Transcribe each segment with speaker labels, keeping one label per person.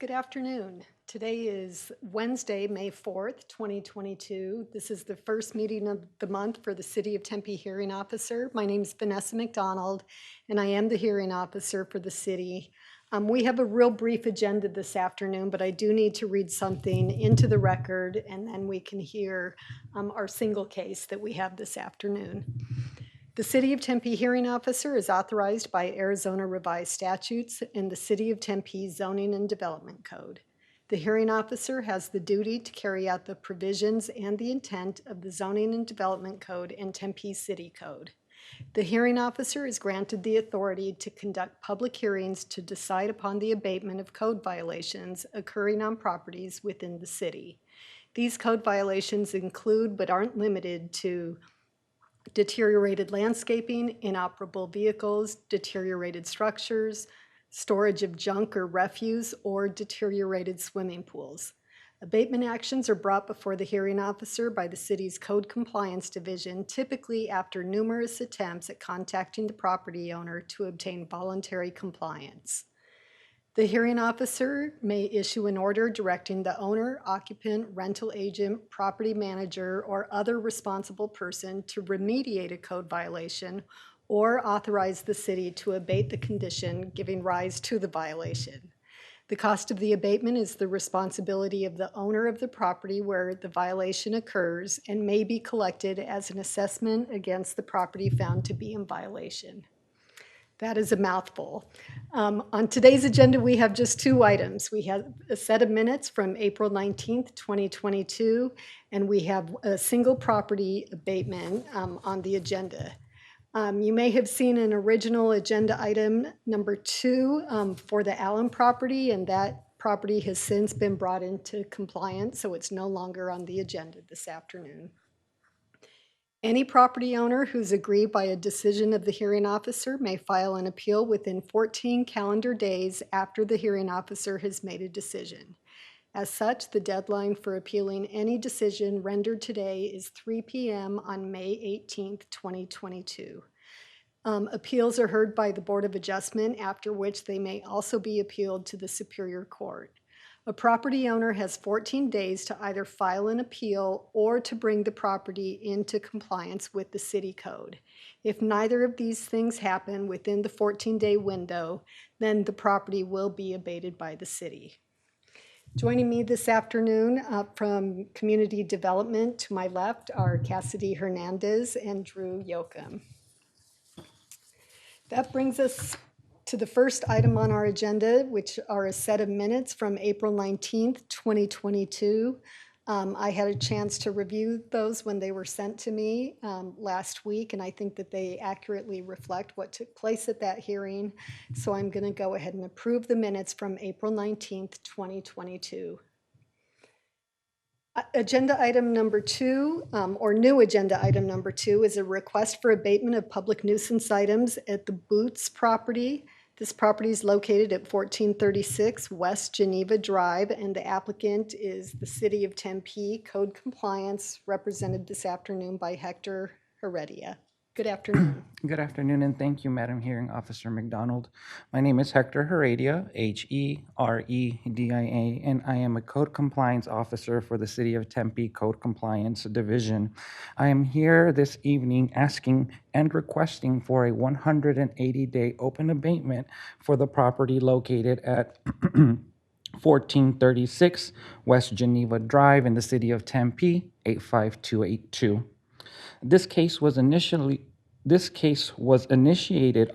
Speaker 1: Good afternoon. Today is Wednesday, May 4th, 2022. This is the first meeting of the month for the City of Tempe Hearing Officer. My name is Vanessa McDonald, and I am the hearing officer for the city. We have a real brief agenda this afternoon, but I do need to read something into the record, and then we can hear our single case that we have this afternoon. The City of Tempe Hearing Officer is authorized by Arizona Revised Statutes and the City of Tempe Zoning and Development Code. The hearing officer has the duty to carry out the provisions and the intent of the Zoning and Development Code and Tempe City Code. The hearing officer is granted the authority to conduct public hearings to decide upon the abatement of code violations occurring on properties within the city. These code violations include, but aren't limited to, deteriorated landscaping, inoperable vehicles, deteriorated structures, storage of junk or refuse, or deteriorated swimming pools. Abatement actions are brought before the hearing officer by the city's Code Compliance Division, typically after numerous attempts at contacting the property owner to obtain voluntary compliance. The hearing officer may issue an order directing the owner, occupant, rental agent, property manager, or other responsible person to remediate a code violation or authorize the city to abate the condition giving rise to the violation. The cost of the abatement is the responsibility of the owner of the property where the violation occurs and may be collected as an assessment against the property found to be in violation. That is a mouthful. On today's agenda, we have just two items. We have a set of minutes from April 19th, 2022, and we have a single property abatement on the agenda. You may have seen an original agenda item number 2 for the Allen property, and that property has since been brought into compliance, so it's no longer on the agenda this afternoon. Any property owner who's aggrieved by a decision of the hearing officer may file an appeal within 14 calendar days after the hearing officer has made a decision. As such, the deadline for appealing any decision rendered today is 3 p.m. on May 18th, 2022. Appeals are heard by the Board of Adjustment, after which they may also be appealed to the Superior Court. A property owner has 14 days to either file an appeal or to bring the property into compliance with the city code. If neither of these things happen within the 14-day window, then the property will be abated by the city. Joining me this afternoon from Community Development to my left are Cassidy Hernandez and Drew Yoakum. That brings us to the first item on our agenda, which are a set of minutes from April 19th, 2022. I had a chance to review those when they were sent to me last week, and I think that they accurately reflect what took place at that hearing. So I'm going to go ahead and approve the minutes from April 19th, 2022. Agenda item number 2, or new agenda item number 2, is a request for abatement of public nuisance items at the Boots property. This property is located at 1436 West Geneva Drive, and the applicant is the City of Tempe Code Compliance, represented this afternoon by Hector Heredia. Good afternoon.
Speaker 2: Good afternoon, and thank you, Madam Hearing Officer McDonald. My name is Hector Heredia, Heredia, and I am a Code Compliance Officer for the City of Tempe Code Compliance Division. I am here this evening asking and requesting for a 180-day open abatement for the property located at 1436 West Geneva Drive in the City of Tempe, 85282. This case was initiated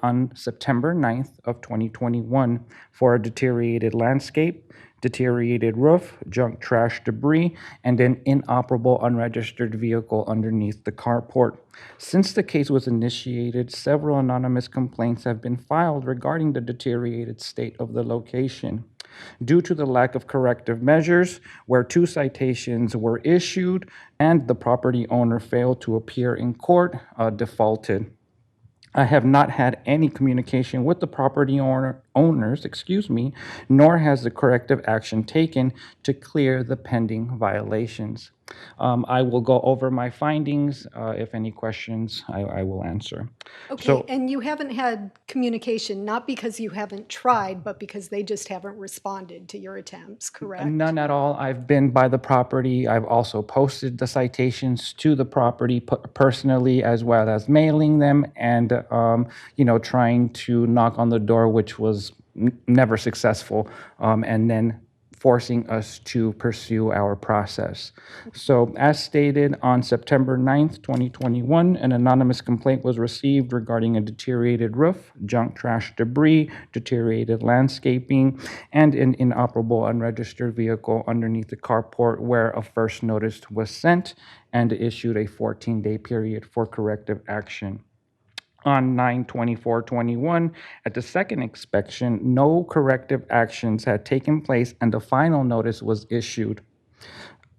Speaker 2: on September 9th of 2021 for a deteriorated landscape, deteriorated roof, junk trash debris, and an inoperable unregistered vehicle underneath the carport. Since the case was initiated, several anonymous complaints have been filed regarding the deteriorated state of the location. Due to the lack of corrective measures, where 2 citations were issued and the property owner failed to appear in court, defaulted. I have not had any communication with the property owner owners, excuse me, nor has the corrective action taken to clear the pending violations. I will go over my findings. If any questions, I will answer.
Speaker 1: Okay,
Speaker 2: So,
Speaker 1: and you haven't had communication, not because you haven't tried, but because they just haven't responded to your attempts, correct?
Speaker 2: none at all. I've been by the property. I've also posted the citations to the property personally, as well as mailing them and, trying to knock on the door, which was never successful, and then forcing us to pursue our process. So, as stated, on September 9th, 2021, an anonymous complaint was received regarding a deteriorated roof, junk trash debris, deteriorated landscaping, and an inoperable unregistered vehicle underneath the carport, where a first notice was sent and issued a 14-day period for corrective action. On 9/24/21, at the second inspection, no corrective actions had taken place and a final notice was issued.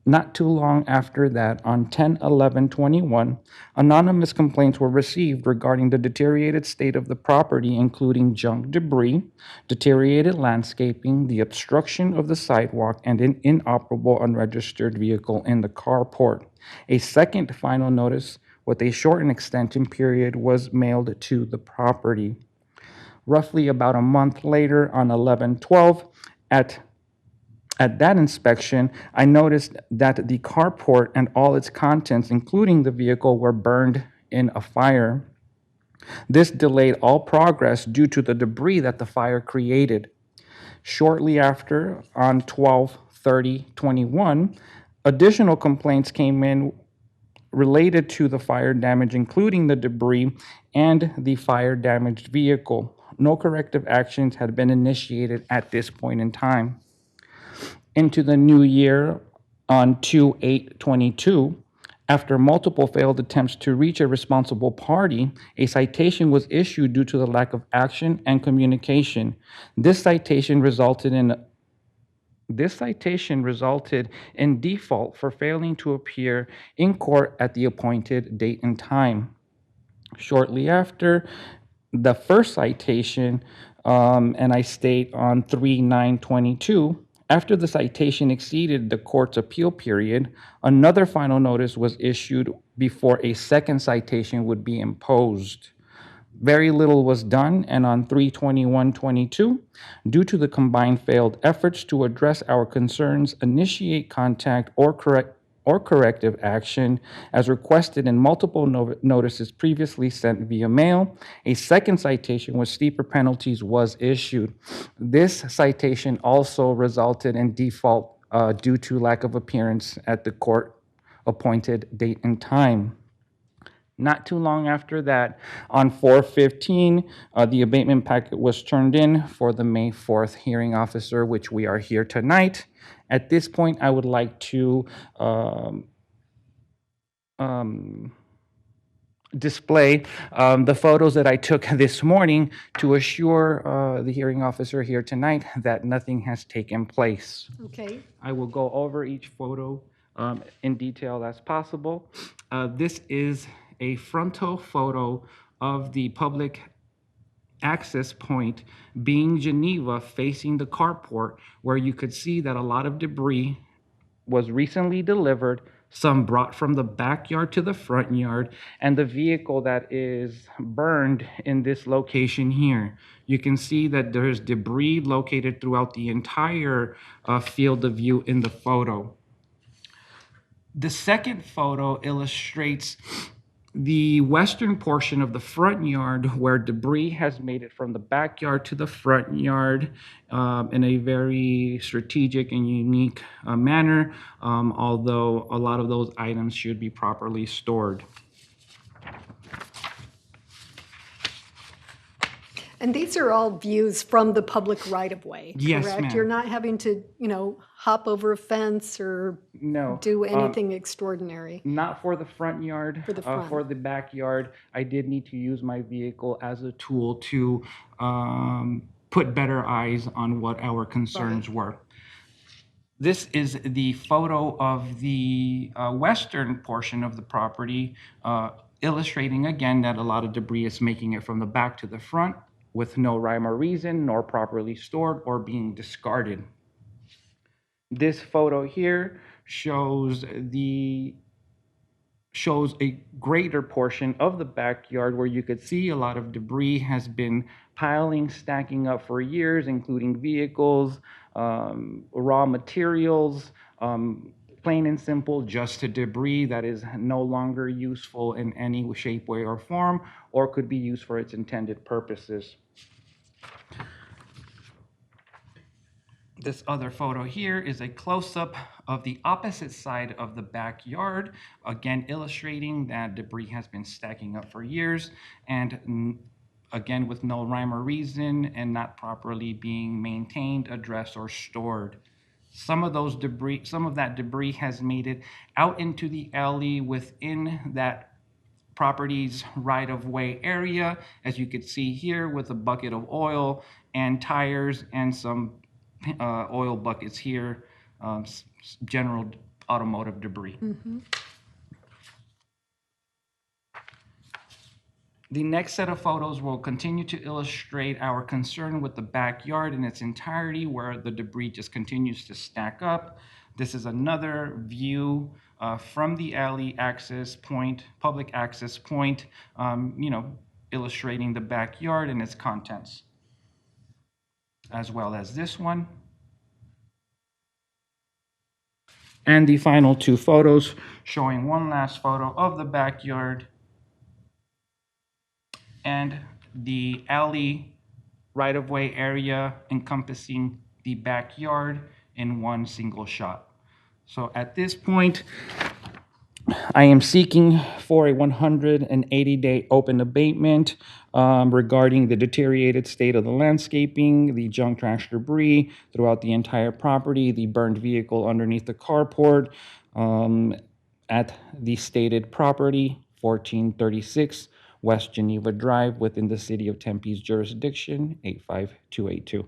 Speaker 2: Not too long after that, on 10/11/21, anonymous complaints were received regarding the deteriorated state of the property, including junk debris, deteriorated landscaping, the obstruction of the sidewalk, and an inoperable unregistered vehicle in the carport. A second final notice with a shortened extension period was mailed to the property. Roughly about a month later, on 11/12, at that inspection, I noticed that the carport and all its contents, including the vehicle, were burned in a fire. This delayed all progress due to the debris that the fire created. Shortly after, on 12/30/21, additional complaints came in related to the fire damage, including the debris and the fire damaged vehicle. No corrective actions had been initiated at this point in time. Into the new year, on 2/8/22, after multiple failed attempts to reach a responsible party, a citation was issued due to the lack of action and communication. This citation resulted in default for failing to appear in court at the appointed date and time. Shortly after the first citation, and I state on 3/9/22, after the citation exceeded the court's appeal period, another final notice was issued before a second citation would be imposed. Very little was done, and on 3/21/22, due to the combined failed efforts to address our concerns, initiate contact, or corrective action as requested in multiple notices previously sent via mail, a second citation with steeper penalties was issued. This citation also resulted in default due to lack of appearance at the court appointed date and time. Not too long after that, on 4/15, the abatement packet was turned in for the May 4th hearing officer, which we are here tonight. At this point, I would like to display the photos that I took this morning to assure the hearing officer here tonight that nothing has taken place.
Speaker 1: Okay,
Speaker 2: I will go over each photo in detail as possible. This is a frontal photo of the public access point being Geneva facing the carport, where you could see that a lot of debris was recently delivered, some brought from the backyard to the front yard, and the vehicle that is burned in this location here. You can see that there's debris located throughout the entire field of view in the photo. The second photo illustrates the western portion of the front yard, where debris has made it from the backyard to the front yard in a very strategic and unique manner, although a lot of those items should be properly stored.
Speaker 1: and these are all views from the public right-of-way,
Speaker 2: Yes,
Speaker 1: correct?
Speaker 2: ma'am.
Speaker 1: You're not having to, hop over a fence or
Speaker 2: No.
Speaker 1: do anything extraordinary.
Speaker 2: Not for the front yard.
Speaker 1: For the front.
Speaker 2: For the backyard, I did need to use my vehicle as a tool to put better eyes on what our concerns were. This is the photo of the western portion of the property, illustrating again that a lot of debris is making it from the back to the front. with no rhyme or reason, nor properly stored or being discarded. This photo here shows a greater portion of the backyard where you could see a lot of debris has been piling, stacking up for years, including vehicles, raw materials, plain and simple, just a debris that is no longer useful in any shape, way, or form, or could be used for its intended purposes. This other photo here is a close-up of the opposite side of the backyard, again illustrating that debris has been stacking up for years and again with no rhyme or reason and not properly being maintained, addressed, or stored. Some of that debris has made it out into the alley within that property's right-of-way area, as you could see here with a bucket of oil and tires and some oil buckets here, general automotive debris. The next set of photos will continue to illustrate our concern with the backyard in its entirety, where the debris just continues to stack up. This is another view from the alley access point, public access point, illustrating the backyard and its contents, as well as this one. And the final two photos showing one last photo of the backyard and the alley right-of-way area encompassing the backyard in one single shot. So at this point, I am seeking for a 180-day open abatement regarding the deteriorated state of the landscaping, the junk trash debris throughout the entire property, the burned vehicle underneath the carport at the stated property, 1436 West Geneva Drive, within the City of Tempe's jurisdiction, 85282.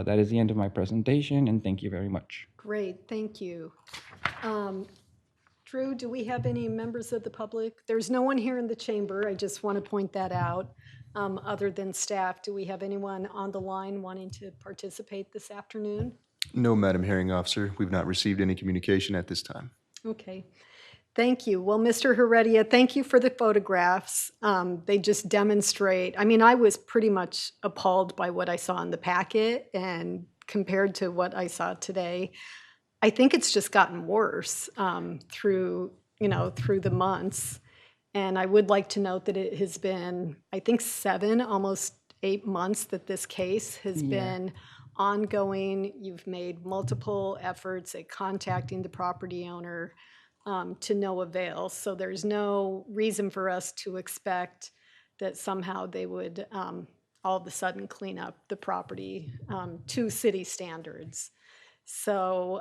Speaker 2: That is the end of my presentation, and thank you very much.
Speaker 1: Great, thank you. Drew, do we have any members of the public? There's no one here in the chamber. I just want to point that out. Other than staff, do we have anyone on the line wanting to participate this afternoon?
Speaker 3: No, Madam Hearing Officer. We've not received any communication at this time.
Speaker 1: Okay, thank you. Well, Mr. Heredia, thank you for the photographs. They just demonstrate, I mean, I was pretty much appalled by what I saw in the packet, and compared to what I saw today, I think it's just gotten worse through the months. And I would like to note that it has been, I think, 7, almost 8 months that this case has been ongoing. You've made multiple efforts at contacting the property owner to no avail. So there's no reason for us to expect that somehow they would all of a sudden clean up the property to city standards. So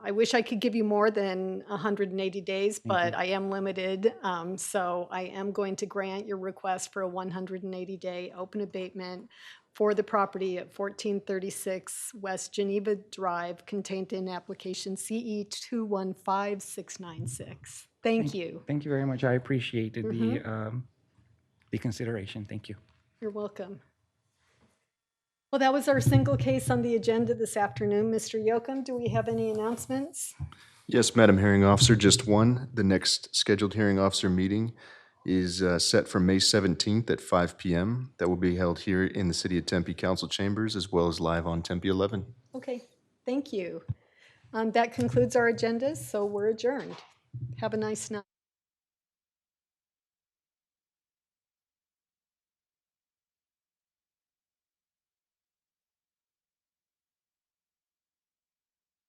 Speaker 1: I wish I could give you more than 180 days, but I am limited. So I am going to grant your request for a 180-day open abatement for the property at 1436 West Geneva Drive, contained in application CE 215696. Thank you.
Speaker 2: Thank you very much. I appreciated the consideration. Thank you.
Speaker 1: You're welcome. Well, that was our single case on the agenda this afternoon. Mr. Yocum, do we have any announcements?
Speaker 3: Yes, Madam Hearing Officer, just one. The next scheduled hearing officer meeting is set for May 17th at 5 p.m. That will be held here in the City of Tempe Council Chambers, as well as live on Tempe 11.
Speaker 1: Okay, thank you. That concludes our agenda, so we're adjourned. Have a nice night.